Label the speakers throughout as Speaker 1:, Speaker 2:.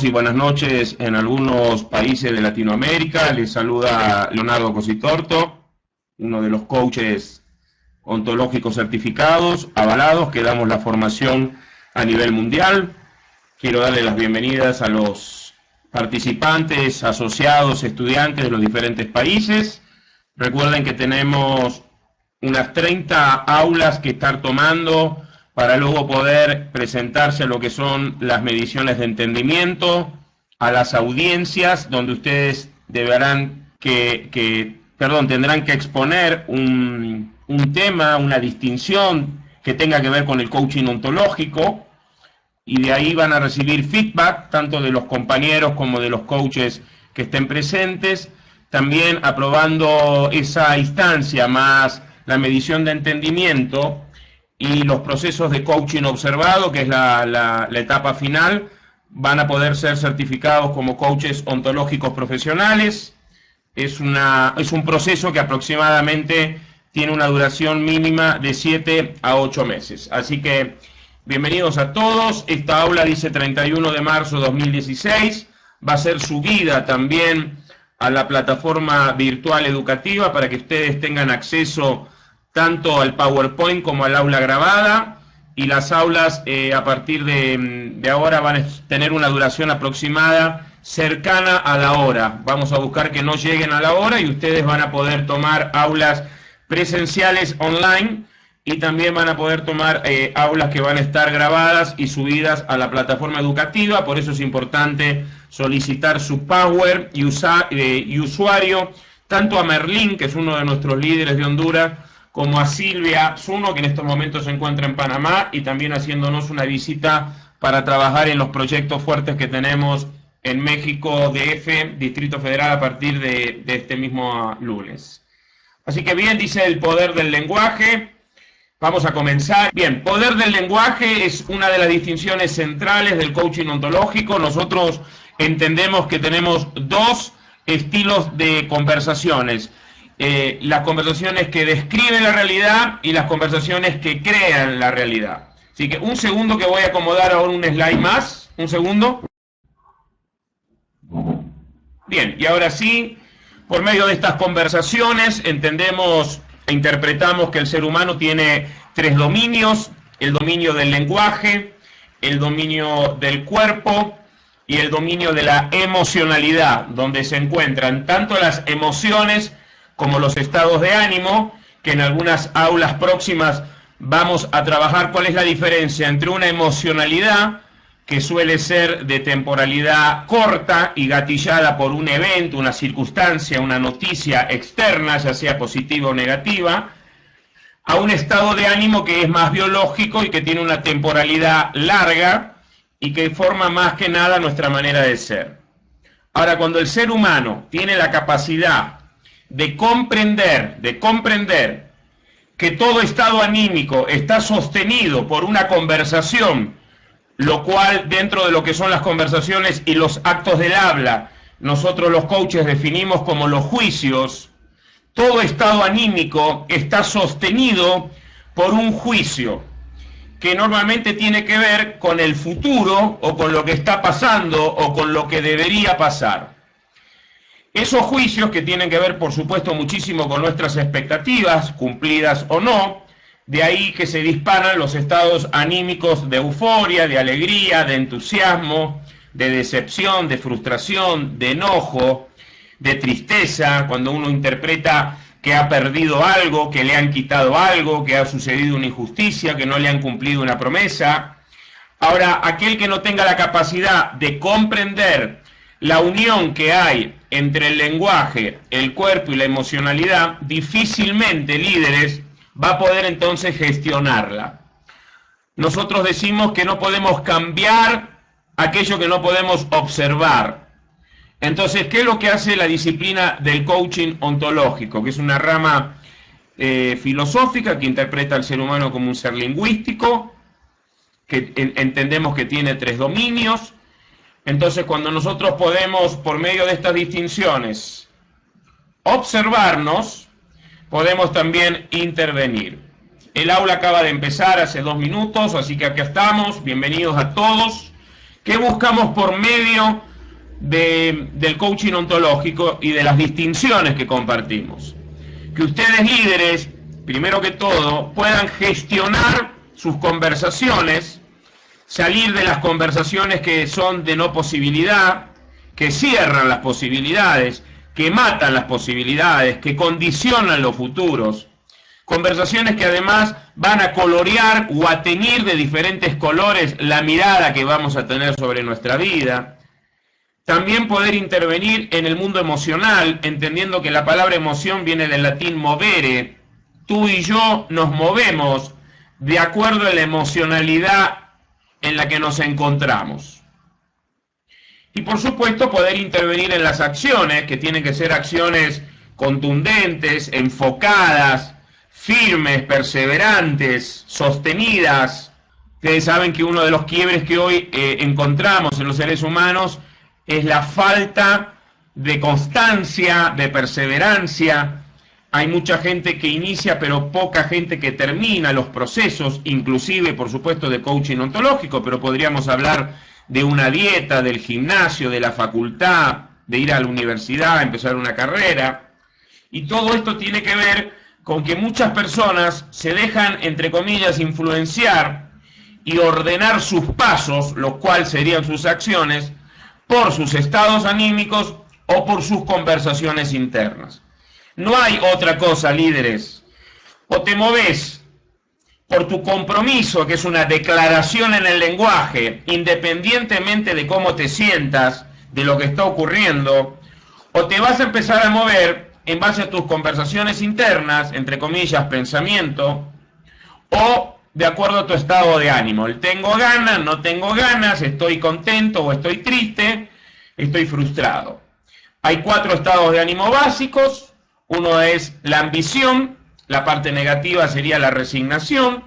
Speaker 1: y buenas noches en algunos países de Latinoamérica. Les saluda Leonardo Cositorto, uno de los coaches ontológicos certificados, avalados, que damos la formación a nivel mundial. Quiero darle las bienvenidas a los participantes, asociados, estudiantes de los diferentes países. Recuerden que tenemos unas 30 aulas que estar tomando para luego poder presentarse a lo que son las mediciones de entendimiento, a las audiencias, donde ustedes tendrán que exponer un tema, una distinción que tenga que ver con el coaching ontológico, y de ahí van a recibir feedback, tanto de los compañeros como de los coaches que estén presentes, también aprobando esa instancia más la medición de entendimiento y los procesos de coaching observado, que es la etapa final. Van a poder ser certificados como coaches ontológicos profesionales. Es un proceso que aproximadamente tiene una duración mínima de 7 a 8 meses. Así que bienvenidos a todos. Esta aula dice 31 de marzo de 2016. Va a ser subida también a la plataforma virtual educativa para que ustedes tengan acceso tanto al PowerPoint como al aula grabada, y las aulas a partir de ahora van a tener una duración aproximada cercana a la hora. Vamos a buscar que no lleguen a la hora, y ustedes van a poder tomar aulas presenciales online, y también van a poder tomar aulas que van a estar grabadas y subidas a la plataforma educativa. Por eso es importante solicitar su password y usuario, tanto a Merlín, que es uno de nuestros líderes de Honduras, como a Silvia Zuno, que en estos momentos se encuentra en Panamá, y también haciéndonos una visita para trabajar en los proyectos fuertes que tenemos en México, DF, Distrito Federal, a partir de este mismo lunes. Así que bien, dice el poder del lenguaje. Vamos a comenzar. Bien, poder del lenguaje es una de las distinciones centrales del coaching ontológico. Nosotros entendemos que tenemos dos estilos de conversaciones. Las conversaciones que describen la realidad y las conversaciones que crean la realidad. Así que un segundo, que voy a acomodar ahora un slide más. Un segundo. Bien, y ahora sí, por medio de estas conversaciones entendemos e interpretamos que el ser humano tiene tres dominios: el dominio del lenguaje, el dominio del cuerpo y el dominio de la emocionalidad, donde se encuentran tanto las emociones como los estados de ánimo, que en algunas aulas próximas vamos a trabajar cuál es la diferencia entre una emocionalidad que suele ser de temporalidad corta y gatillada por un evento, una circunstancia, una noticia externa, ya sea positiva o negativa, a un estado de ánimo que es más biológico y que tiene una temporalidad larga y que forma más que nada nuestra manera de ser. Ahora, cuando el ser humano tiene la capacidad de comprender que todo estado anímico está sostenido por una conversación, lo cual dentro de lo que son las conversaciones y los actos del habla, nosotros los coaches definimos como los juicios. Todo estado anímico está sostenido por un juicio que normalmente tiene que ver con el futuro, o con lo que está pasando, o con lo que debería pasar. Esos juicios, que tienen que ver por supuesto muchísimo con nuestras expectativas, cumplidas o no, de ahí que se disparan los estados anímicos de euforia, de alegría, de entusiasmo, de decepción, de frustración, de enojo, de tristeza, cuando uno interpreta que ha perdido algo, que le han quitado algo, que ha sucedido una injusticia, que no le han cumplido una promesa. Ahora, aquel que no tenga la capacidad de comprender la unión que hay entre el lenguaje, el cuerpo y la emocionalidad, difícilmente, líderes, va a poder entonces gestionarla. Nosotros decimos que no podemos cambiar aquello que no podemos observar. Entonces, ¿qué es lo que hace la disciplina del coaching ontológico? Que es una rama filosófica que interpreta al ser humano como un ser lingüístico, que entendemos que tiene tres dominios. Entonces, cuando nosotros podemos, por medio de estas distinciones, observarnos, podemos también intervenir. El aula acaba de empezar hace 2 minutos, así que aquí estamos. Bienvenidos a todos. ¿Qué buscamos por medio del coaching ontológico y de las distinciones que compartimos? Que ustedes líderes, primero que todo, puedan gestionar sus conversaciones, salir de las conversaciones que son de no posibilidad, que cierran las posibilidades, que matan las posibilidades, que condicionan los futuros. Conversaciones que además van a colorear o a teñir de diferentes colores la mirada que vamos a tener sobre nuestra vida. También poder intervenir en el mundo emocional, entendiendo que la palabra emoción viene del latín movere. Tú y yo nos movemos de acuerdo a la emocionalidad en la que nos encontramos. Y por supuesto poder intervenir en las acciones, que tienen que ser acciones contundentes, enfocadas, firmes, perseverantes, sostenidas. Ustedes saben que uno de los quiebres que hoy encontramos en los seres humanos es la falta de constancia, de perseverancia. Hay mucha gente que inicia, pero poca gente que termina los procesos, inclusive, por supuesto, de coaching ontológico, pero podríamos hablar de una dieta, del gimnasio, de la facultad, de ir a la universidad, empezar una carrera. Y todo esto tiene que ver con que muchas personas se dejan, entre comillas, influenciar y ordenar sus pasos, lo cual serían sus acciones, por sus estados anímicos o por sus conversaciones internas. No hay otra cosa, líderes. O te moves por tu compromiso, que es una declaración en el lenguaje, independientemente de cómo te sientas, de lo que está ocurriendo, o te vas a empezar a mover en base a tus conversaciones internas, entre comillas, pensamiento, o de acuerdo a tu estado de ánimo. El tengo ganas, no tengo ganas, estoy contento o estoy triste, estoy frustrado. Hay 4 estados de ánimo básicos. Uno es la ambición, la parte negativa sería la resignación.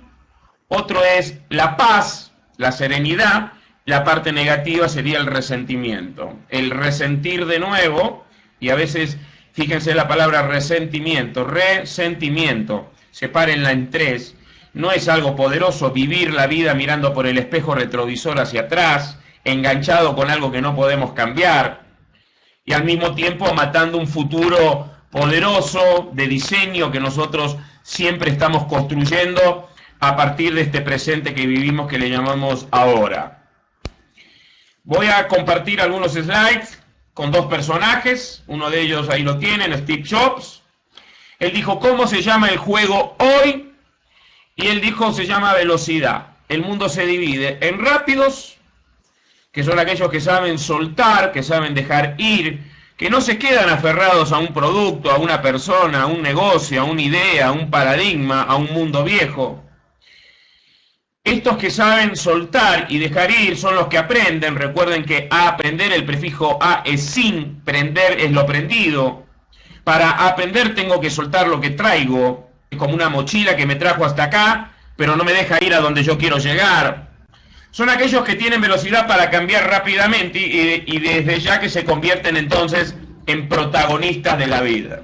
Speaker 1: Otro es la paz, la serenidad. La parte negativa sería el resentimiento. El resentir de nuevo, y a veces, fíjense la palabra resentimiento, resentimiento, sepárenla en 3. No es algo poderoso vivir la vida mirando por el espejo retrovisor hacia atrás, enganchado con algo que no podemos cambiar, y al mismo tiempo matando un futuro poderoso de diseño que nosotros siempre estamos construyendo a partir de este presente que vivimos, que le llamamos ahora. Voy a compartir algunos slides con 2 personajes. Uno de ellos ahí lo tienen, Steve Jobs. Él dijo, ¿cómo se llama el juego hoy? Y él dijo, se llama velocidad. El mundo se divide en rápidos, que son aquellos que saben soltar, que saben dejar ir, que no se quedan aferrados a un producto, a una persona, a un negocio, a una idea, a un paradigma, a un mundo viejo. Estos que saben soltar y dejar ir son los que aprenden. Recuerden que a aprender, el prefijo a es sin, prender es lo prendido. Para aprender tengo que soltar lo que traigo. Es como una mochila que me trajo hasta acá, pero no me deja ir a donde yo quiero llegar. Son aquellos que tienen velocidad para cambiar rápidamente y desde ya que se convierten entonces en protagonistas de la vida.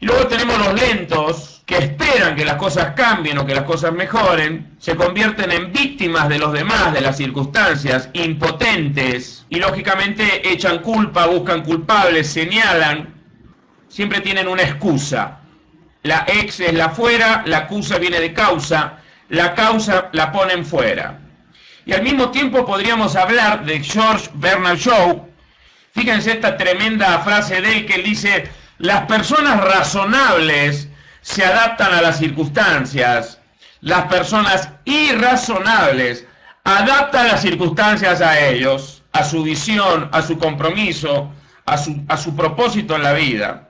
Speaker 1: Y luego tenemos los lentos, que esperan que las cosas cambien o que las cosas mejoren, se convierten en víctimas de los demás, de las circunstancias, impotentes, y lógicamente echan culpa, buscan culpables, señalan, siempre tienen una excusa. La ex es la fuera, la acusa viene de causa, la causa la ponen fuera. Y al mismo tiempo podríamos hablar de George Bernard Shaw. Fíjense esta tremenda frase de él que él dice, las personas razonables se adaptan a las circunstancias, las personas irrazonables adaptan las circunstancias a ellos, a su visión, a su compromiso, a su propósito en la vida.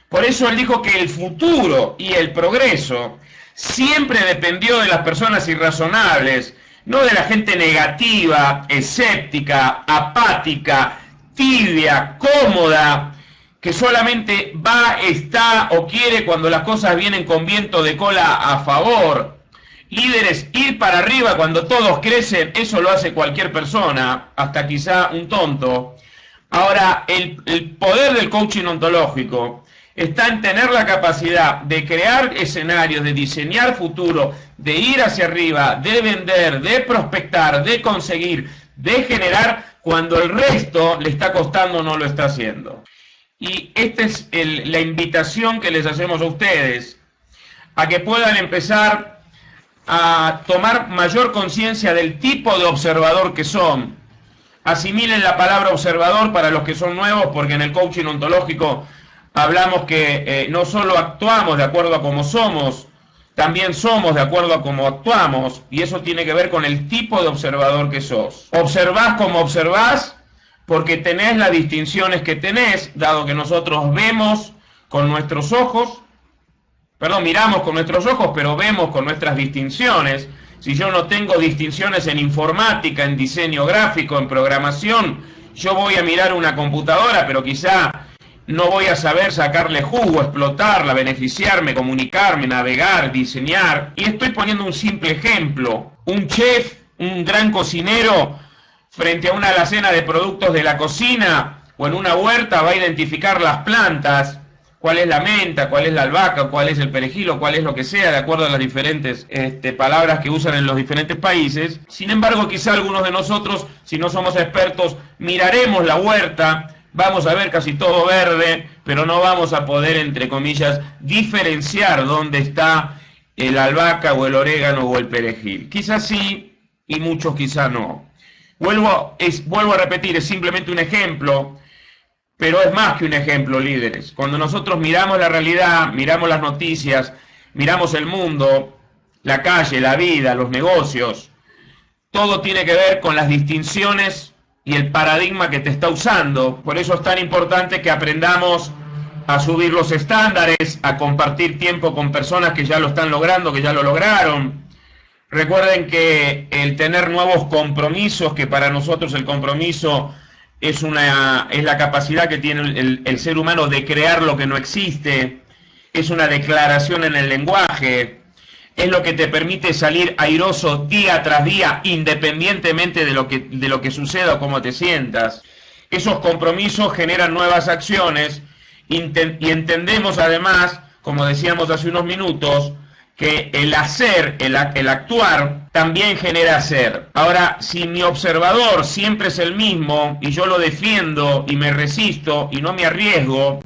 Speaker 1: Por eso él dijo que el futuro y el progreso siempre dependió de las personas irrazonables, no de la gente negativa, escéptica, apática, tibia, cómoda, que solamente va, está o quiere cuando las cosas vienen con viento de cola a favor. Líderes, ir para arriba cuando todos crecen, eso lo hace cualquier persona, hasta quizá un tonto. Ahora, el poder del coaching ontológico está en tener la capacidad de crear escenarios, de diseñar futuro, de ir hacia arriba, de vender, de prospectar, de conseguir, de generar cuando el resto le está costando o no lo está haciendo. Y esta es la invitación que les hacemos a ustedes, a que puedan empezar a tomar mayor conciencia del tipo de observador que son. Asimilen la palabra observador para los que son nuevos, porque en el coaching ontológico hablamos que no solo actuamos de acuerdo a cómo somos, también somos de acuerdo a cómo actuamos, y eso tiene que ver con el tipo de observador que sos. Observás como observás porque tenés las distinciones que tenés, dado que nosotros vemos con nuestros ojos, miramos con nuestros ojos, pero vemos con nuestras distinciones. Si yo no tengo distinciones en informática, en diseño gráfico, en programación, yo voy a mirar una computadora, pero quizá no voy a saber sacarle jugo, explotarla, beneficiarme, comunicarme, navegar, diseñar. Y estoy poniendo un simple ejemplo. Un chef, un gran cocinero, frente a una alacena de productos de la cocina o en una huerta va a identificar las plantas, cuál es la menta, cuál es la albahaca, cuál es el perejil o cuál es lo que sea, de acuerdo a las diferentes palabras que usan en los diferentes países. Sin embargo, quizá algunos de nosotros, si no somos expertos, miraremos la huerta, vamos a ver casi todo verde, pero no vamos a poder, entre comillas, diferenciar dónde está el albahaca o el orégano o el perejil. Quizás sí, y muchos quizá no. Vuelvo a repetir, es simplemente un ejemplo, pero es más que un ejemplo, líderes. Cuando nosotros miramos la realidad, miramos las noticias, miramos el mundo, la calle, la vida, los negocios, todo tiene que ver con las distinciones y el paradigma que te está usando. Por eso es tan importante que aprendamos a subir los estándares, a compartir tiempo con personas que ya lo están logrando, que ya lo lograron. Recuerden que el tener nuevos compromisos, que para nosotros el compromiso es la capacidad que tiene el ser humano de crear lo que no existe, es una declaración en el lenguaje, es lo que te permite salir airoso día tras día, independientemente de lo que suceda o cómo te sientas. Esos compromisos generan nuevas acciones y entendemos además, como decíamos hace unos minutos, que el hacer, el actuar, también genera hacer. Ahora, si mi observador siempre es el mismo y yo lo defiendo y me resisto y no me arriesgo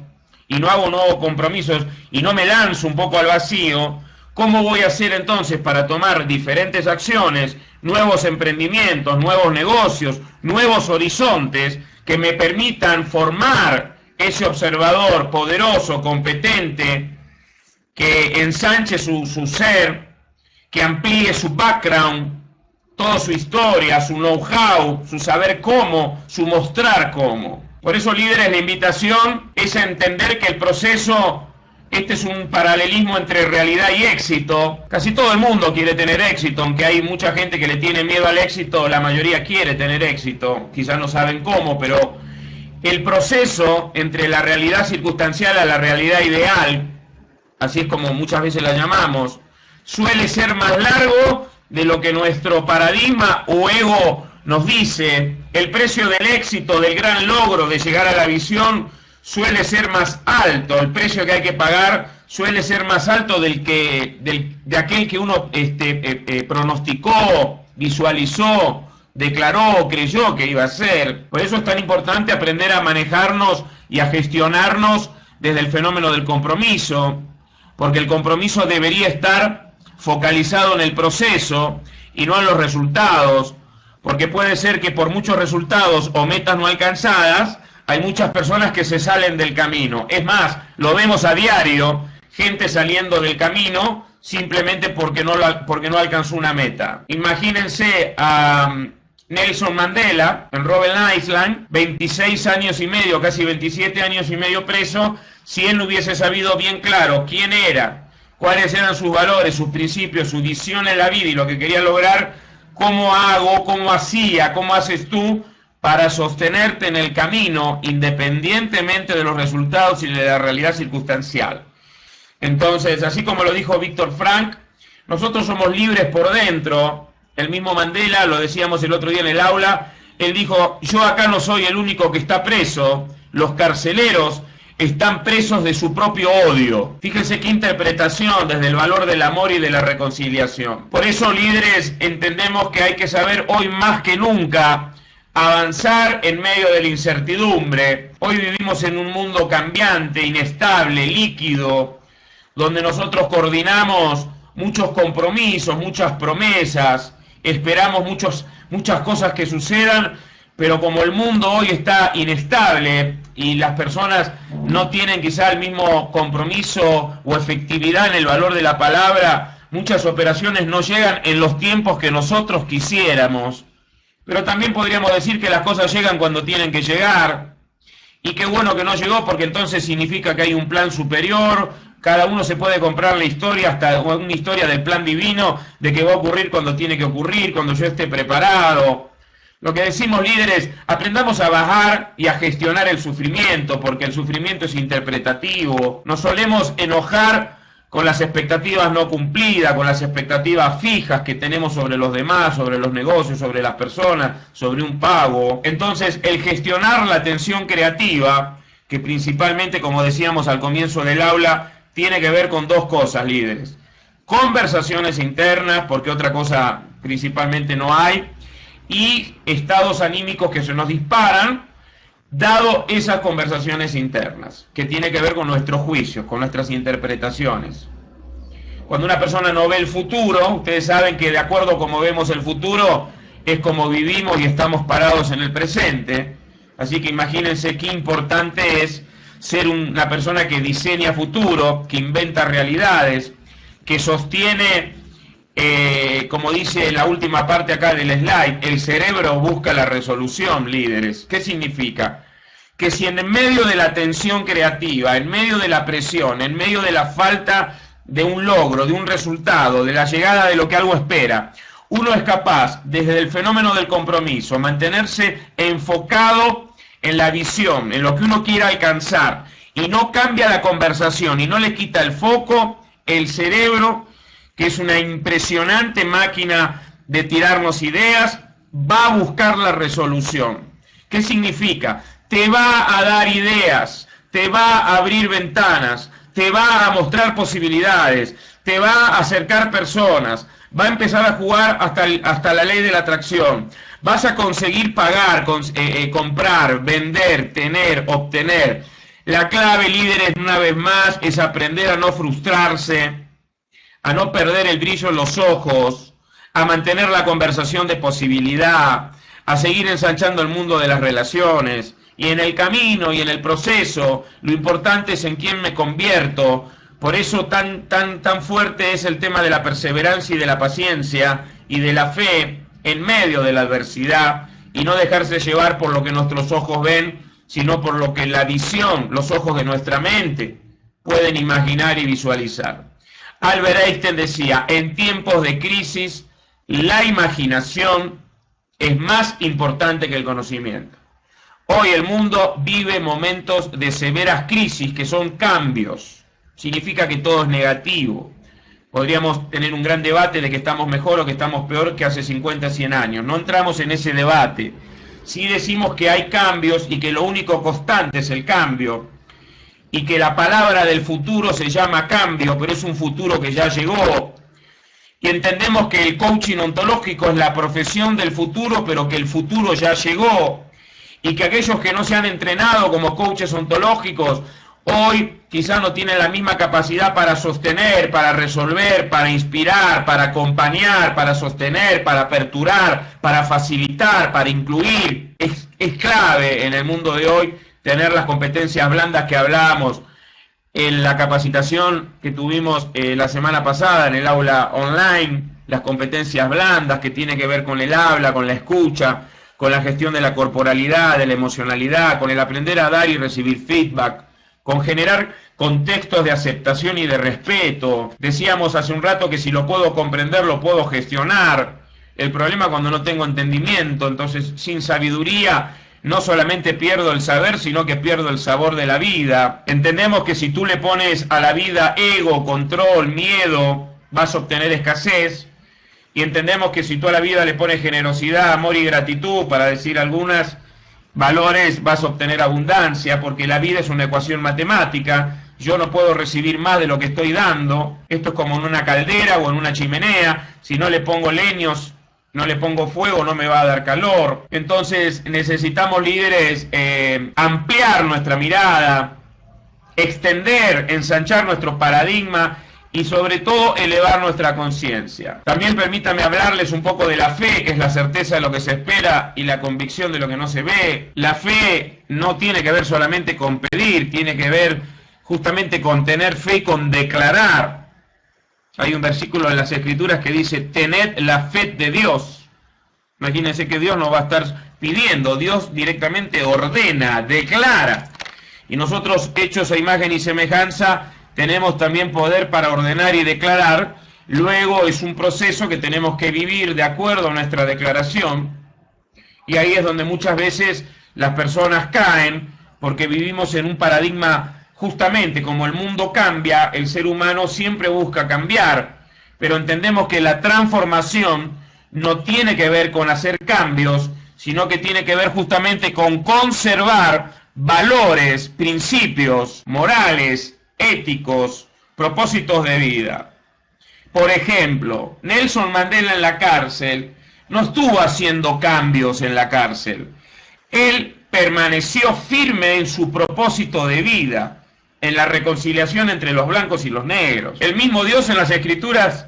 Speaker 1: y no hago nuevos compromisos y no me lanzo un poco al vacío, ¿cómo voy a hacer entonces para tomar diferentes acciones, nuevos emprendimientos, nuevos negocios, nuevos horizontes que me permitan formar ese observador poderoso, competente, que ensanche su ser, que amplíe su background, toda su historia, su know-how, su saber cómo, su mostrar cómo? Por eso, líderes, la invitación es a entender que el proceso, este es un paralelismo entre realidad y éxito. Casi todo el mundo quiere tener éxito, aunque hay mucha gente que le tiene miedo al éxito, la mayoría quiere tener éxito, quizás no saben cómo, pero el proceso entre la realidad circunstancial a la realidad ideal, así es como muchas veces la llamamos, suele ser más largo de lo que nuestro paradigma o ego nos dice. El precio del éxito, del gran logro, de llegar a la visión, suele ser más alto. El precio que hay que pagar suele ser más alto de aquel que uno pronosticó, visualizó, declaró, creyó que iba a ser. Por eso es tan importante aprender a manejarnos y a gestionarnos desde el fenómeno del compromiso, porque el compromiso debería estar focalizado en el proceso y no en los resultados, porque puede ser que por muchos resultados o metas no alcanzadas, hay muchas personas que se salen del camino. Es más, lo vemos a diario, gente saliendo del camino simplemente porque no alcanzó una meta. Imagínense a Nelson Mandela en Robben Island, 26 años y medio, casi 27 años y medio preso, si él no hubiese sabido bien claro quién era, cuáles eran sus valores, sus principios, su visión en la vida y lo que quería lograr. ¿Cómo hago, cómo hacía, cómo haces tú para sostenerte en el camino independientemente de los resultados y de la realidad circunstancial? Entonces, así como lo dijo Víctor Frank, nosotros somos libres por dentro. El mismo Mandela, lo decíamos el otro día en el aula, él dijo: yo acá no soy el único que está preso, los carceleros están presos de su propio odio. Fíjense qué interpretación desde el valor del amor y de la reconciliación. Por eso, líderes, entendemos que hay que saber hoy más que nunca avanzar en medio de la incertidumbre. Hoy vivimos en un mundo cambiante, inestable, líquido, donde nosotros coordinamos muchos compromisos, muchas promesas, esperamos muchas cosas que sucedan, pero como el mundo hoy está inestable y las personas no tienen quizá el mismo compromiso o efectividad en el valor de la palabra, muchas operaciones no llegan en los tiempos que nosotros quisiéramos. Pero también podríamos decir que las cosas llegan cuando tienen que llegar, y qué bueno que no llegó, porque entonces significa que hay un plan superior. Cada uno se puede comprar la historia, hasta una historia del plan divino, de que va a ocurrir cuando tiene que ocurrir, cuando yo esté preparado. Lo que decimos, líderes, aprendamos a bajar y a gestionar el sufrimiento, porque el sufrimiento es interpretativo. Nos solemos enojar con las expectativas no cumplidas, con las expectativas fijas que tenemos sobre los demás, sobre los negocios, sobre las personas, sobre un pago. Entonces, el gestionar la tensión creativa, que principalmente, como decíamos al comienzo del aula, tiene que ver con dos cosas, líderes. Conversaciones internas, porque otra cosa principalmente no hay, y estados anímicos que se nos disparan, dado esas conversaciones internas, que tiene que ver con nuestros juicios, con nuestras interpretaciones. Cuando una persona no ve el futuro, ustedes saben que de acuerdo a cómo vemos el futuro, es como vivimos y estamos parados en el presente. Así que imagínense qué importante es ser una persona que diseña futuro, que inventa realidades, que sostiene, como dice la última parte acá del slide, el cerebro busca la resolución, líderes. ¿Qué significa? Que si en medio de la tensión creativa, en medio de la presión, en medio de la falta de un logro, de un resultado, de la llegada de lo que algo espera, uno es capaz, desde el fenómeno del compromiso, mantenerse enfocado en la visión, en lo que uno quiera alcanzar, y no cambia la conversación y no le quita el foco, el cerebro, que es una impresionante máquina de tirarnos ideas, va a buscar la resolución. ¿Qué significa? Te va a dar ideas, te va a abrir ventanas, te va a mostrar posibilidades, te va a acercar personas, va a empezar a jugar hasta la ley de la atracción. Vas a conseguir pagar, comprar, vender, tener, obtener. La clave, líderes, una vez más, es aprender a no frustrarse, a no perder el brillo en los ojos, a mantener la conversación de posibilidad, a seguir ensanchando el mundo de las relaciones. Y en el camino y en el proceso, lo importante es en quién me convierto. Por eso tan fuerte es el tema de la perseverancia y de la paciencia y de la fe en medio de la adversidad, y no dejarse llevar por lo que nuestros ojos ven, sino por lo que la visión, los ojos de nuestra mente, pueden imaginar y visualizar. Albert Einstein decía, en tiempos de crisis, la imaginación es más importante que el conocimiento. Hoy el mundo vive momentos de severas crisis, que son cambios. Significa que todo es negativo. Podríamos tener un gran debate de que estamos mejor o que estamos peor que hace 50, 100 años. No entramos en ese debate. Sí decimos que hay cambios y que lo único constante es el cambio, y que la palabra del futuro se llama cambio, pero es un futuro que ya llegó. Y entendemos que el coaching ontológico es la profesión del futuro, pero que el futuro ya llegó, y que aquellos que no se han entrenado como coaches ontológicos hoy quizás no tienen la misma capacidad para sostener, para resolver, para inspirar, para acompañar, para sostener, para aperturar, para facilitar, para incluir. Es clave en el mundo de hoy tener las competencias blandas que hablábamos en la capacitación que tuvimos la semana pasada en el aula online, las competencias blandas que tienen que ver con el habla, con la escucha, con la gestión de la corporalidad, de la emocionalidad, con el aprender a dar y recibir feedback, con generar contextos de aceptación y de respeto. Decíamos hace un rato que si lo puedo comprender, lo puedo gestionar. El problema cuando no tengo entendimiento, entonces sin sabiduría no solamente pierdo el saber, sino que pierdo el sabor de la vida. Entendemos que si tú le pones a la vida ego, control, miedo, vas a obtener escasez. Y entendemos que si tú a la vida le pones generosidad, amor y gratitud, para decir algunos valores, vas a obtener abundancia, porque la vida es una ecuación matemática. Yo no puedo recibir más de lo que estoy dando. Esto es como en una caldera o en una chimenea. Si no le pongo leños no le pongo fuego, no me va a dar calor. Entonces necesitamos líderes ampliar nuestra mirada, extender, ensanchar nuestro paradigma y sobre todo elevar nuestra conciencia. También permítame hablarles un poco de la fe, que es la certeza de lo que se espera y la convicción de lo que no se ve. La fe no tiene que ver solamente con pedir, tiene que ver justamente con tener fe y con declarar. Hay un versículo en las Escrituras que dice, tened la fe de Dios. Imagínense que Dios no va a estar pidiendo, Dios directamente ordena, declara. Y nosotros, hechos a imagen y semejanza, tenemos también poder para ordenar y declarar. Luego es un proceso que tenemos que vivir de acuerdo a nuestra declaración. Y ahí es donde muchas veces las personas caen, porque vivimos en un paradigma. Justamente como el mundo cambia, el ser humano siempre busca cambiar, pero entendemos que la transformación no tiene que ver con hacer cambios, sino que tiene que ver justamente con conservar valores, principios, morales, éticos, propósitos de vida. Por ejemplo, Nelson Mandela en la cárcel no estuvo haciendo cambios en la cárcel. Él permaneció firme en su propósito de vida, en la reconciliación entre los blancos y los negros. El mismo Dios en las Escrituras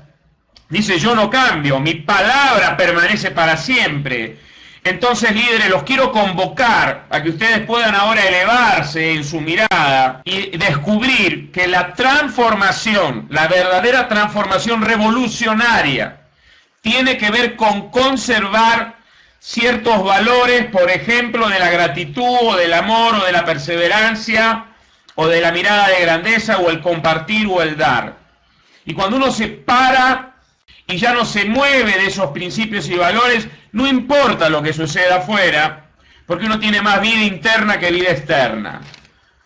Speaker 1: dice, yo no cambio, mi palabra permanece para siempre. Entonces, líderes, los quiero convocar a que ustedes puedan ahora elevarse en su mirada y descubrir que la transformación, la verdadera transformación revolucionaria, tiene que ver con conservar ciertos valores, por ejemplo, de la gratitud, o del amor, o de la perseverancia, o de la mirada de grandeza, o el compartir, o el dar. Y cuando uno se para y ya no se mueve de esos principios y valores, no importa lo que suceda afuera, porque uno tiene más vida interna que vida externa.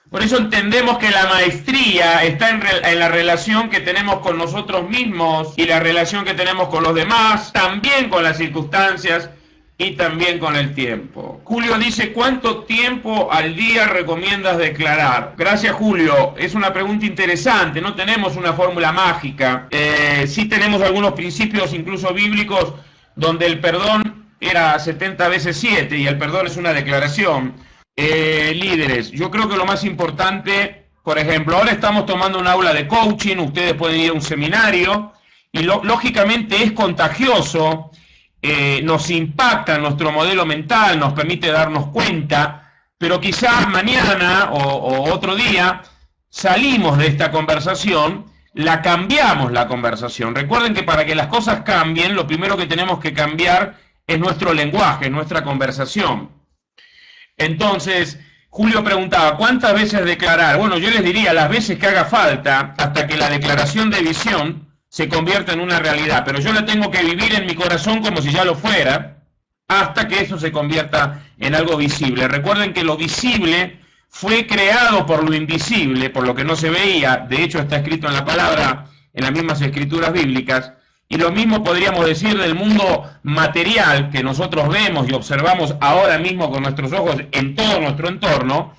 Speaker 1: Por eso entendemos que la maestría está en la relación que tenemos con nosotros mismos y la relación que tenemos con los demás, también con las circunstancias y también con el tiempo. Julio dice, ¿cuánto tiempo al día recomiendas declarar? Gracias, Julio. Es una pregunta interesante. No tenemos una fórmula mágica. Sí tenemos algunos principios, incluso bíblicos, donde el perdón era 70 veces 7 y el perdón es una declaración. Líderes, yo creo que lo más importante, por ejemplo, ahora estamos tomando un aula de coaching, ustedes pueden ir a un seminario y lógicamente es contagioso. Nos impacta nuestro modelo mental, nos permite darnos cuenta, pero quizás mañana o otro día salimos de esta conversación, la cambiamos la conversación. Recuerden que para que las cosas cambien, lo primero que tenemos que cambiar es nuestro lenguaje, nuestra conversación. Entonces, Julio preguntaba, ¿cuántas veces declarar? Bueno, yo les diría las veces que haga falta hasta que la declaración de visión se convierta en una realidad, pero yo la tengo que vivir en mi corazón como si ya lo fuera, hasta que eso se convierta en algo visible. Recuerden que lo visible fue creado por lo invisible, por lo que no se veía, de hecho está escrito en la palabra, en las mismas escrituras bíblicas, y lo mismo podríamos decir del mundo material que nosotros vemos y observamos ahora mismo con nuestros ojos en todo nuestro entorno,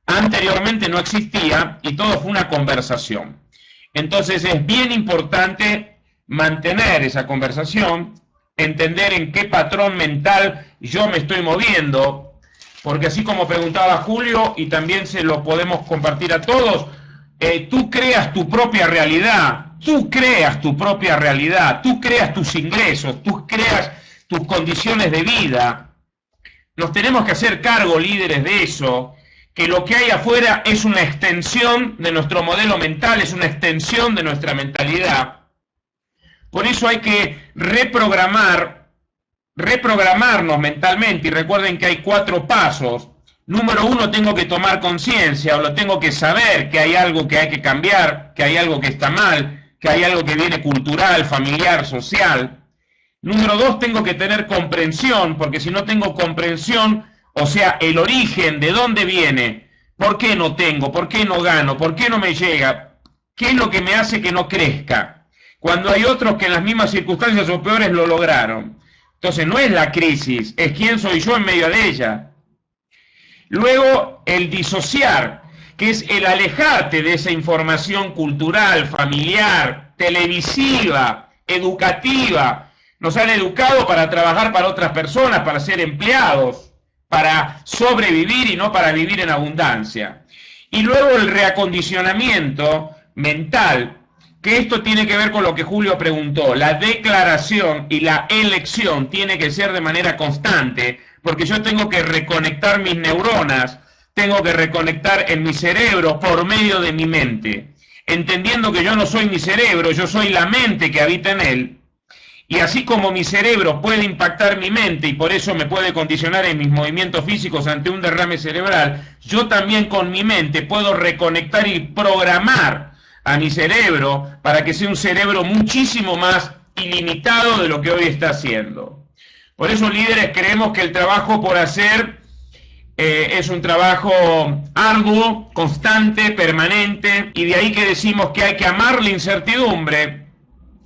Speaker 1: anteriormente no existía y todo fue una conversación. Entonces es bien importante mantener esa conversación, entender en qué patrón mental yo me estoy moviendo, porque así como preguntaba Julio, y también se lo podemos compartir a todos, tú creas tu propia realidad, tú creas tu propia realidad, tú creas tus ingresos, tú creas tus condiciones de vida. Nos tenemos que hacer cargo, líderes, de eso, que lo que hay afuera es una extensión de nuestro modelo mental, es una extensión de nuestra mentalidad. Por eso hay que reprogramarnos mentalmente, y recuerden que hay 4 pasos. Número 1, tengo que tomar conciencia, o lo tengo que saber, que hay algo que hay que cambiar, que hay algo que está mal, que hay algo que viene cultural, familiar, social. Número 2, tengo que tener comprensión, porque si no tengo comprensión, o sea, el origen, de dónde viene, por qué no tengo, por qué no gano, por qué no me llega, qué es lo que me hace que no crezca, cuando hay otros que en las mismas circunstancias o peores lo lograron. Entonces no es la crisis, es quién soy yo en medio de ella. Luego el disociar, que es el alejarte de esa información cultural, familiar, televisiva, educativa, Nos han educado para trabajar para otras personas, para ser empleados, para sobrevivir y no para vivir en abundancia. Y luego el reacondicionamiento mental, que esto tiene que ver con lo que Julio preguntó. La declaración y la elección tiene que ser de manera constante, porque yo tengo que reconectar mis neuronas, tengo que reconectar en mi cerebro por medio de mi mente, entendiendo que yo no soy mi cerebro, yo soy la mente que habita en él. Y así como mi cerebro puede impactar mi mente y por eso me puede condicionar en mis movimientos físicos ante un derrame cerebral, yo también con mi mente puedo reconectar y programar a mi cerebro para que sea un cerebro muchísimo más ilimitado de lo que hoy está haciendo. Por eso, líderes, creemos que el trabajo por hacer es un trabajo arduo, constante, permanente, y de ahí que decimos que hay que amar la incertidumbre.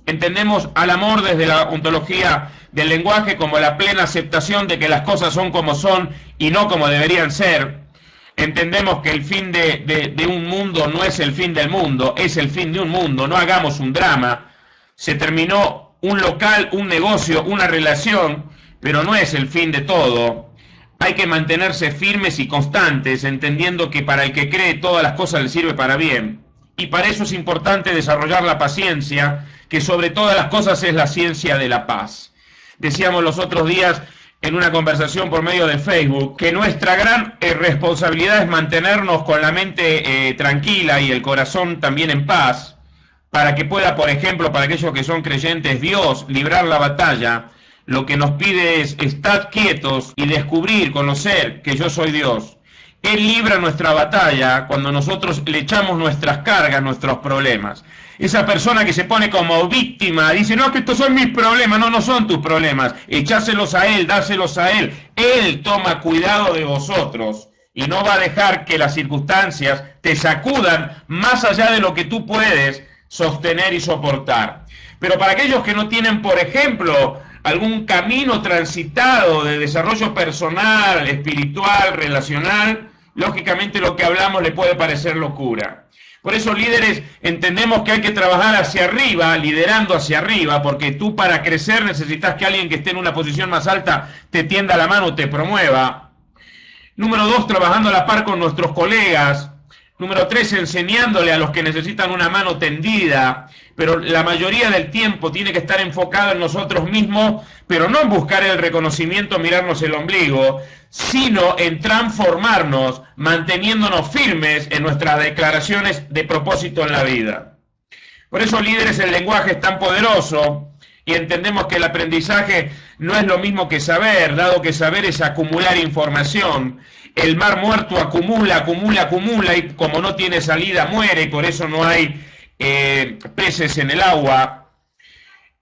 Speaker 1: Entendemos al amor desde la ontología del lenguaje como la plena aceptación de que las cosas son como son y no como deberían ser. Entendemos que el fin de un mundo no es el fin del mundo, es el fin de un mundo. No hagamos un drama. Se terminó un local, un negocio, una relación, pero no es el fin de todo. Hay que mantenerse firmes y constantes, entendiendo que para el que cree todas las cosas le sirve para bien. Y para eso es importante desarrollar la paciencia, que sobre todas las cosas es la ciencia de la paz. Decíamos los otros días en una conversación por medio de Facebook que nuestra gran responsabilidad es mantenernos con la mente tranquila y el corazón también en paz, para que pueda, por ejemplo, para aquellos que son creyentes, Dios librar la batalla. Lo que nos pide es estar quietos y descubrir, conocer que yo soy Dios. Él libra nuestra batalla cuando nosotros le echamos nuestras cargas, nuestros problemas. Esa persona que se pone como víctima, dice, no, que estos son mis problemas. No, no son tus problemas. Echáselos a Él, dáselos a Él. Él toma cuidado de vosotros y no va a dejar que las circunstancias te sacudan más allá de lo que tú puedes sostener y soportar. Pero para aquellos que no tienen, por ejemplo, algún camino transitado de desarrollo personal, espiritual, relacional, lógicamente lo que hablamos le puede parecer locura. Por eso, líderes, entendemos que hay que trabajar hacia arriba, liderando hacia arriba, porque tú para crecer necesitas que alguien que esté en una posición más alta te tienda la mano, te promueva. Número 2, trabajando a la par con nuestros colegas. Número 3, enseñándole a los que necesitan una mano tendida, pero la mayoría del tiempo tiene que estar enfocado en nosotros mismos, pero no en buscar el reconocimiento, mirarnos el ombligo, sino en transformarnos, manteniéndonos firmes en nuestras declaraciones de propósito en la vida. Por eso, líderes, el lenguaje es tan poderoso y entendemos que el aprendizaje no es lo mismo que saber, dado que saber es acumular información. El mar muerto acumula, acumula, acumula y como no tiene salida muere y por eso no hay peces en el agua.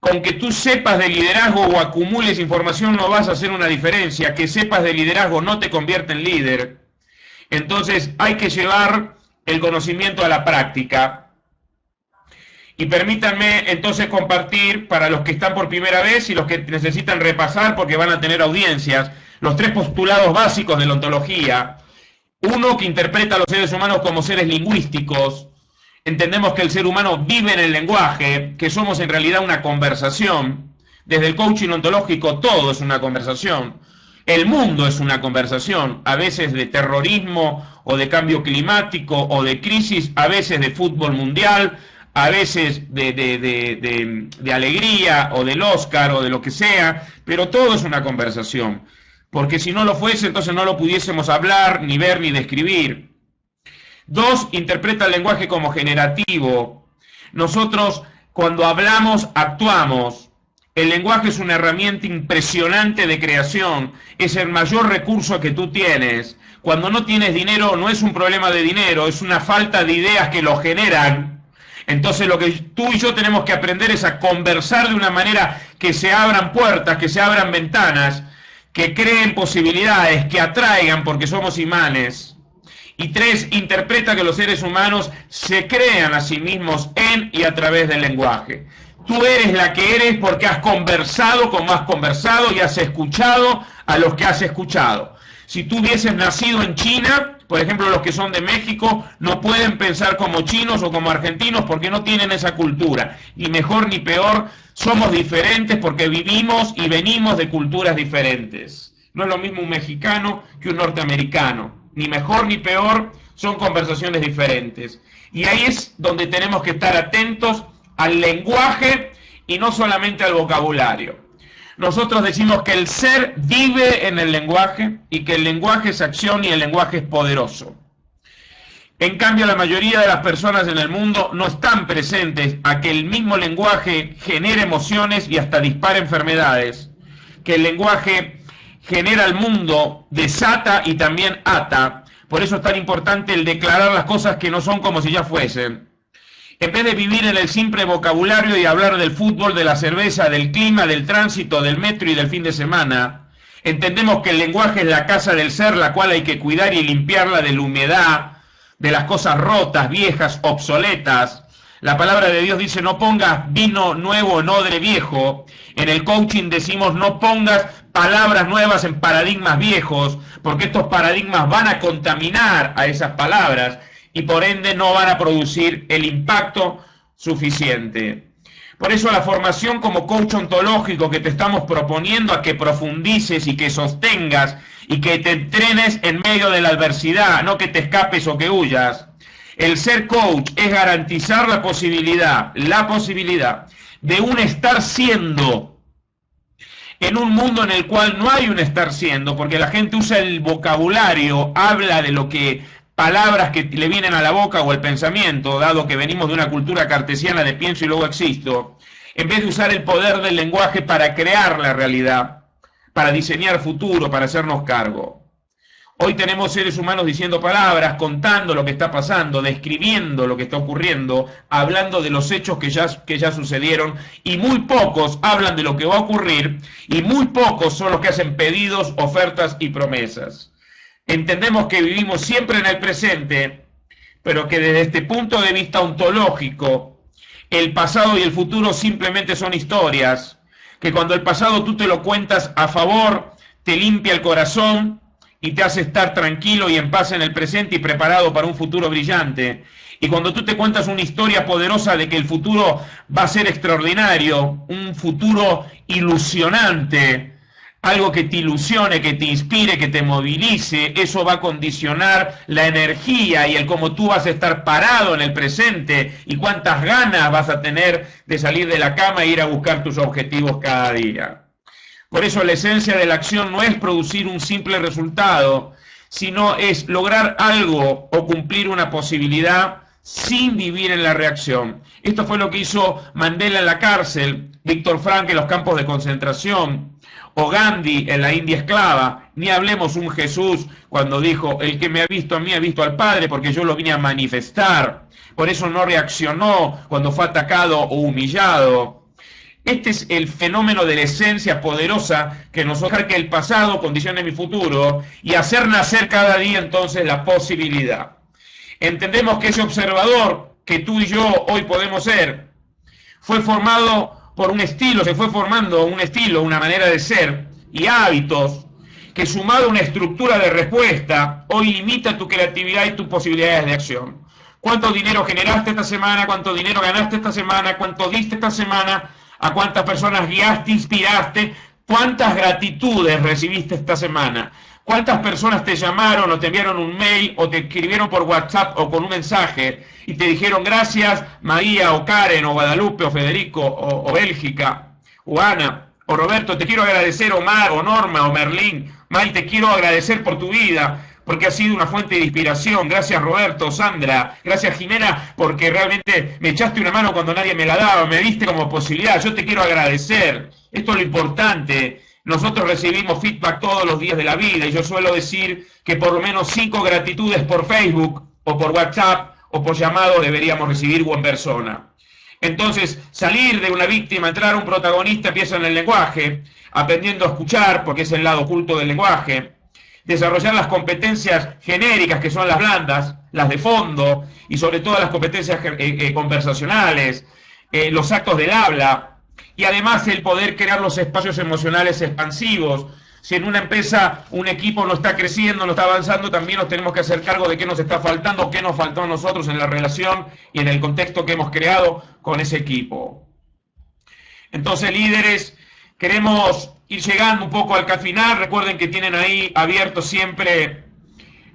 Speaker 1: Con que tú sepas de liderazgo o acumules información no vas a hacer una diferencia. Que sepas de liderazgo no te convierte en líder. Entonces hay que llevar el conocimiento a la práctica. Y permítanme entonces compartir para los que están por primera vez y los que necesitan repasar porque van a tener audiencias, los 3 postulados básicos de la ontología. Uno, que interpreta a los seres humanos como seres lingüísticos. Entendemos que el ser humano vive en el lenguaje, que somos en realidad una conversación. Desde el coaching ontológico todo es una conversación. El mundo es una conversación, a veces de terrorismo o de cambio climático o de crisis, a veces de fútbol mundial, a veces de alegría o del Oscar o de lo que sea, pero todo es una conversación. Porque si no lo fuese, entonces no lo pudiésemos hablar, ni ver, ni describir. 2, interpreta el lenguaje como generativo. Nosotros, cuando hablamos, actuamos. El lenguaje es una herramienta impresionante de creación. Es el mayor recurso que tú tienes. Cuando no tienes dinero, no es un problema de dinero, es una falta de ideas que lo generan. Entonces lo que tú y yo tenemos que aprender es a conversar de una manera que se abran puertas, que se abran ventanas, que creen posibilidades, que atraigan porque somos imanes. Y 3, interpreta que los seres humanos se crean a sí mismos en y a través del lenguaje. Tú eres la que eres porque has conversado como has conversado y has escuchado a los que has escuchado. Si tú hubieses nacido en China, Por ejemplo, los que son de México no pueden pensar como chinos o como argentinos porque no tienen esa cultura. Ni mejor ni peor, somos diferentes porque vivimos y venimos de culturas diferentes. No es lo mismo un mexicano que un norteamericano. Ni mejor ni peor, son conversaciones diferentes. Y ahí es donde tenemos que estar atentos al lenguaje y no solamente al vocabulario. Nosotros decimos que el ser vive en el lenguaje y que el lenguaje es acción y el lenguaje es poderoso. En cambio, la mayoría de las personas en el mundo no están presentes a que el mismo lenguaje genere emociones y hasta dispare enfermedades, que el lenguaje genera el mundo, desata y también ata. Por eso es tan importante el declarar las cosas que no son como si ya fuesen. En vez de vivir en el simple vocabulario y hablar del fútbol, de la cerveza, del clima, del tránsito, del metro y del fin de semana, entendemos que el lenguaje es la casa del ser, la cual hay que cuidar y limpiarla de la humedad, de las cosas rotas, viejas, obsoletas. La palabra de Dios dice: no pongas vino nuevo en odre viejo. En el coaching decimos: no pongas palabras nuevas en paradigmas viejos, porque estos paradigmas van a contaminar a esas palabras y por ende no van a producir el impacto suficiente. Por eso la formación como coach ontológico que te estamos proponiendo a que profundices y que sostengas y que te entrenes en medio de la adversidad, no que te escapes o que huyas. El ser coach es garantizar la posibilidad de un estar siendo en un mundo en el cual no hay un estar siendo, porque la gente usa el vocabulario, habla de lo que palabras que le vienen a la boca o el pensamiento, dado que venimos de una cultura cartesiana de pienso y luego existo, en vez de usar el poder del lenguaje para crear la realidad, para diseñar futuro, para hacernos cargo. Hoy tenemos seres humanos diciendo palabras, contando lo que está pasando, describiendo lo que está ocurriendo, hablando de los hechos que ya sucedieron, y muy pocos hablan de lo que va a ocurrir, y muy pocos son los que hacen pedidos, ofertas y promesas. Entendemos que vivimos siempre en el presente, pero que desde este punto de vista ontológico, el pasado y el futuro simplemente son historias, que cuando el pasado tú te lo cuentas a favor, te limpia el corazón y te hace estar tranquilo y en paz en el presente y preparado para un futuro brillante. Y cuando tú te cuentas una historia poderosa de que el futuro va a ser extraordinario, un futuro ilusionante, algo que te ilusione, que te inspire, que te movilice, eso va a condicionar la energía y el cómo tú vas a estar parado en el presente y cuántas ganas vas a tener de salir de la cama e ir a buscar tus objetivos cada día. Por eso la esencia de la acción no es producir un simple resultado, sino es lograr algo o cumplir una posibilidad sin vivir en la reacción. Esto fue lo que hizo Mandela en la cárcel, Víctor Frank en los campos de concentración, o Gandhi en la India esclava. Ni hablemos un Jesús cuando dijo: el que me ha visto a mí ha visto al Padre, porque yo lo vine a manifestar. Por eso no reaccionó cuando fue atacado o humillado. Este es el fenómeno de la esencia poderosa que nos deja que el pasado condicione mi futuro y hacer nacer cada día entonces la posibilidad. Entendemos que ese observador que tú y yo hoy podemos ser fue formado por un estilo, se fue formando un estilo, una manera de ser y hábitos que, sumado a una estructura de respuesta, hoy limita tu creatividad y tus posibilidades de acción. ¿Cuánto dinero generaste esta semana? ¿Cuánto dinero ganaste esta semana? ¿Cuánto diste esta semana? ¿A cuántas personas guiaste, inspiraste? ¿Cuántas gratitudes recibiste esta semana? ¿Cuántas personas te llamaron o te enviaron un mail o te escribieron por WhatsApp o con un mensaje y te dijeron gracias María o Karen o Guadalupe o Federico o Bélgica o Ana o Roberto? Te quiero agradecer, Omar o Norma o Merlín. May, te quiero agradecer por tu vida, porque has sido una fuente de inspiración. Gracias Roberto, Sandra, gracias Jimena, porque realmente me echaste una mano cuando nadie me la daba, me diste como posibilidad. Yo te quiero agradecer. Esto es lo importante. Nosotros recibimos feedback todos los días de la vida y yo suelo decir que por lo menos 5 gratitudes por Facebook o por WhatsApp o por llamado deberíamos recibir o en persona. Entonces, salir de una víctima, entrar a un protagonista empieza en el lenguaje, aprendiendo a escuchar, porque es el lado oculto del lenguaje, desarrollar las competencias genéricas, que son las blandas, las de fondo, y sobre todo las competencias conversacionales, los actos del habla, y además el poder crear los espacios emocionales expansivos, Si en una empresa un equipo no está creciendo, no está avanzando, también nos tenemos que hacer cargo de qué nos está faltando, qué nos faltó a nosotros en la relación y en el contexto que hemos creado con ese equipo. Entonces, líderes, queremos ir llegando un poco al final. Recuerden que tienen ahí abierto siempre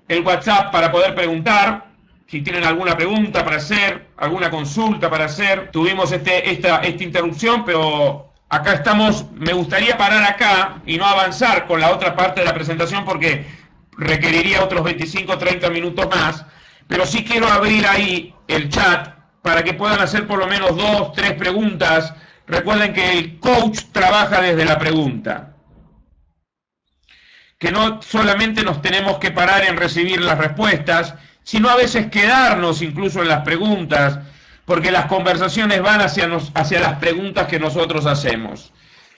Speaker 1: el WhatsApp para poder preguntar. Si tienen alguna pregunta para hacer, alguna consulta para hacer. Tuvimos esta interrupción, pero acá estamos. Me gustaría parar acá y no avanzar con la otra parte de la presentación porque requeriría otros 25 o 30 minutos más. Pero sí quiero abrir ahí el chat para que puedan hacer por lo menos 2, 3 preguntas. Recuerden que el coach trabaja desde la pregunta. Que no solamente nos tenemos que parar en recibir las respuestas, sino a veces quedarnos incluso en las preguntas, porque las conversaciones van hacia las preguntas que nosotros hacemos.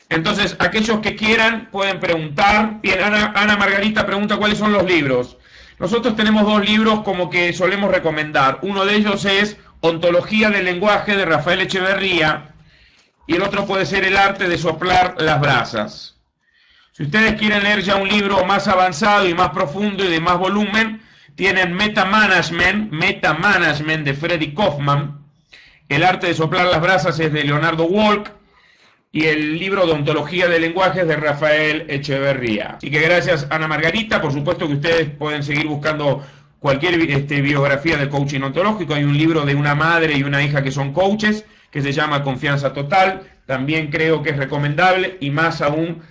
Speaker 1: Entonces, aquellos que quieran pueden preguntar. Bien, Ana Margarita pregunta cuáles son los libros. Nosotros tenemos 2 libros como que solemos recomendar. Uno de ellos es Ontología del lenguaje de Rafael Echeverría y el otro puede ser El arte de soplar las brasas. Si ustedes quieren leer ya un libro más avanzado y más profundo y de más volumen, tienen Meta Management de Freddy Kaufman, El arte de soplar las brasas es de Leonardo Walk y el libro de Ontología de lenguajes de Rafael Echeverría. Así que gracias, Ana Margarita. Por supuesto que ustedes pueden seguir buscando cualquier biografía del coaching ontológico. Hay un libro de una madre y una hija que son coaches que se llama Confianza Total. También creo que es recomendable y más aún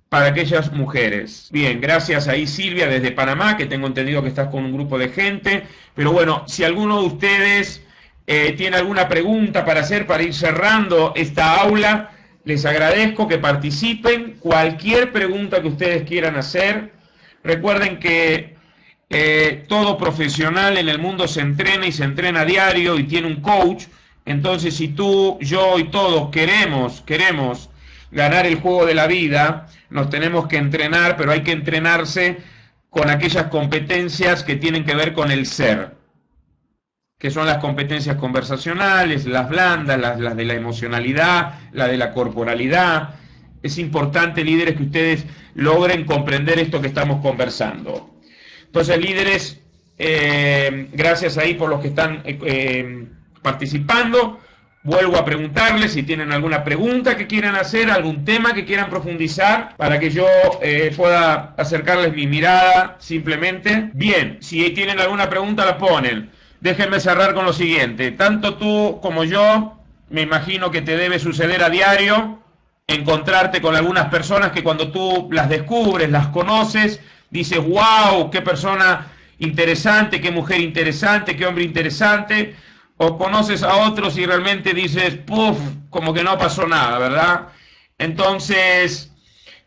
Speaker 1: para aquellas mujeres. Bien, gracias ahí Silvia desde Panamá, que tengo entendido que estás con un grupo de gente. Pero bueno, si alguno de ustedes tiene alguna pregunta para hacer para ir cerrando esta aula, les agradezco que participen. Cualquier pregunta que ustedes quieran hacer. Recuerden que todo profesional en el mundo se entrena y se entrena a diario y tiene un coach. Entonces, si tú, yo y todos queremos ganar el juego de la vida, nos tenemos que entrenar, pero hay que entrenarse con aquellas competencias que tienen que ver con el ser, que son las competencias conversacionales, las blandas, las de la emocionalidad, la de la corporalidad. Es importante, líderes, que ustedes logren comprender esto que estamos conversando. Entonces, líderes, gracias ahí por los que están participando. Vuelvo a preguntarles si tienen alguna pregunta que quieran hacer, algún tema que quieran profundizar, para que yo pueda acercarles mi mirada simplemente. Bien, si tienen alguna pregunta la ponen. Déjenme cerrar con lo siguiente. Tanto tú como yo, me imagino que te debe suceder a diario, encontrarte con algunas personas que cuando tú las descubres, las conoces, dices, wow, qué persona interesante, qué mujer interesante, qué hombre interesante. O conoces a otros y realmente dices, puff, como que no pasó nada, ¿verdad? Entonces,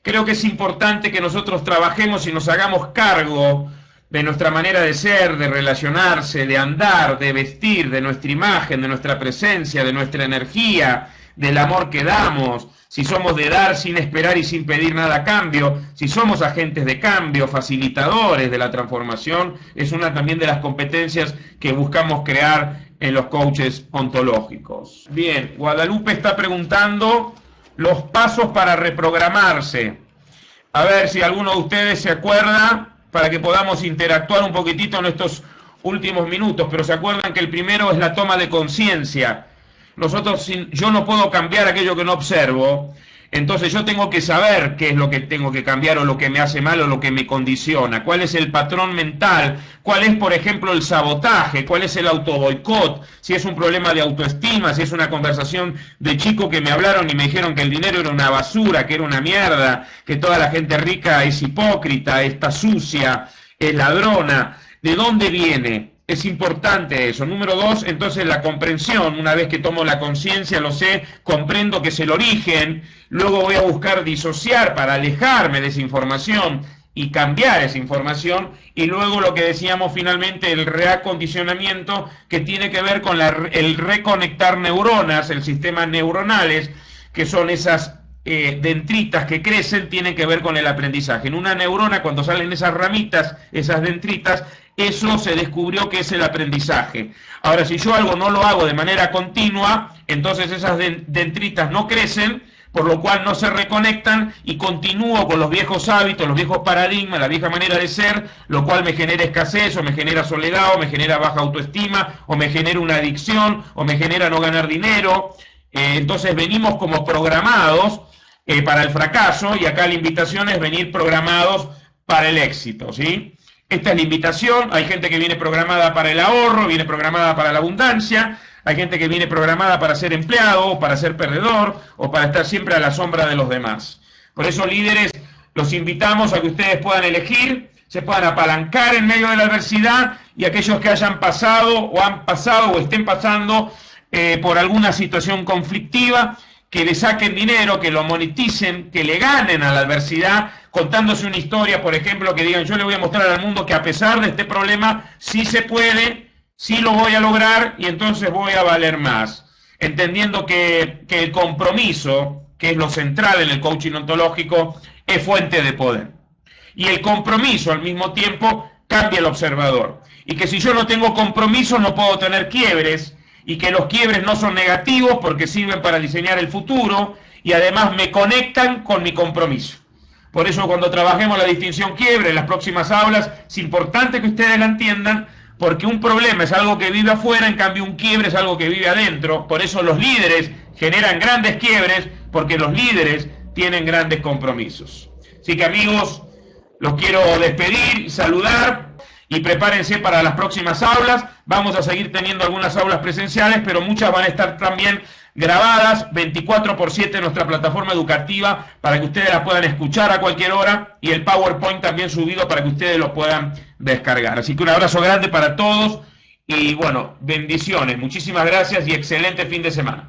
Speaker 1: creo que es importante que nosotros trabajemos y nos hagamos cargo de nuestra manera de ser, de relacionarse, de andar, de vestir, de nuestra imagen, de nuestra presencia, de nuestra energía, del amor que damos, si somos de dar sin esperar y sin pedir nada a cambio, si somos agentes de cambio, facilitadores de la transformación, es una también de las competencias que buscamos crear en los coaches ontológicos. Bien, Guadalupe está preguntando los pasos para reprogramarse. A ver si alguno de ustedes se acuerda, para que podamos interactuar un poquitito en estos últimos minutos, pero se acuerdan que el primero es la toma de conciencia. Yo no puedo cambiar aquello que no observo, entonces yo tengo que saber qué es lo que tengo que cambiar o lo que me hace mal o lo que me condiciona, cuál es el patrón mental, cuál es, por ejemplo, el sabotaje, cuál es el autoboicot, si es un problema de autoestima, si es una conversación de chico que me hablaron y me dijeron que el dinero era una basura, que era una mierda, que toda la gente rica es hipócrita, está sucia, es ladrona. ¿De dónde viene? Es importante eso. Número 2, entonces la comprensión. Una vez que tomo la conciencia, lo sé, comprendo que es el origen, luego voy a buscar disociar para alejarme de esa información y cambiar esa información, y luego lo que decíamos finalmente, el reacondicionamiento, que tiene que ver con el reconectar neuronas, el sistema neuronales, que son esas dendritas que crecen, tienen que ver con el aprendizaje. En una neurona, cuando salen esas ramitas, esas dendritas, eso se descubrió que es el aprendizaje. Ahora, si yo algo no lo hago de manera continua, entonces esas dendritas no crecen, por lo cual no se reconectan y continúo con los viejos hábitos, los viejos paradigmas, la vieja manera de ser, lo cual me genera escasez, o me genera soledad, o me genera baja autoestima, o me genera una adicción, o me genera no ganar dinero. Entonces venimos como programados para el fracaso, y acá la invitación es venir programados para el éxito, ¿sí? Esta es la invitación. Hay gente que viene programada para el ahorro, viene programada para la abundancia, hay gente que viene programada para ser empleado, para ser perdedor, o para estar siempre a la sombra de los demás. Por eso, líderes, los invitamos a que ustedes puedan elegir, se puedan apalancar en medio de la adversidad, y aquellos que hayan pasado, o han pasado, o estén pasando por alguna situación conflictiva, que le saquen dinero, que lo moneticen, que le ganen a la adversidad, contándose una historia, por ejemplo, que digan: yo le voy a mostrar al mundo que a pesar de este problema, sí se puede, sí lo voy a lograr, y entonces voy a valer más. Entendiendo que el compromiso, que es lo central en el coaching ontológico, es fuente de poder. Y el compromiso, al mismo tiempo, cambia el observador. Y que si yo no tengo compromiso, no puedo tener quiebres, y que los quiebres no son negativos porque sirven para diseñar el futuro, y además me conectan con mi compromiso. Por eso, cuando trabajemos la distinción quiebre en las próximas aulas, es importante que ustedes la entiendan, porque un problema es algo que vive afuera, en cambio un quiebre es algo que vive adentro. Por eso los líderes generan grandes quiebres, porque los líderes tienen grandes compromisos. Así que, amigos, los quiero despedir y saludar, y prepárense para las próximas aulas. Vamos a seguir teniendo algunas aulas presenciales, pero muchas van a estar también grabadas 24/7 en nuestra plataforma educativa, para que ustedes las puedan escuchar a cualquier hora, y el PowerPoint también subido para que ustedes lo puedan descargar. Así que un abrazo grande para todos, y bueno, bendiciones, muchísimas gracias y excelente fin de semana.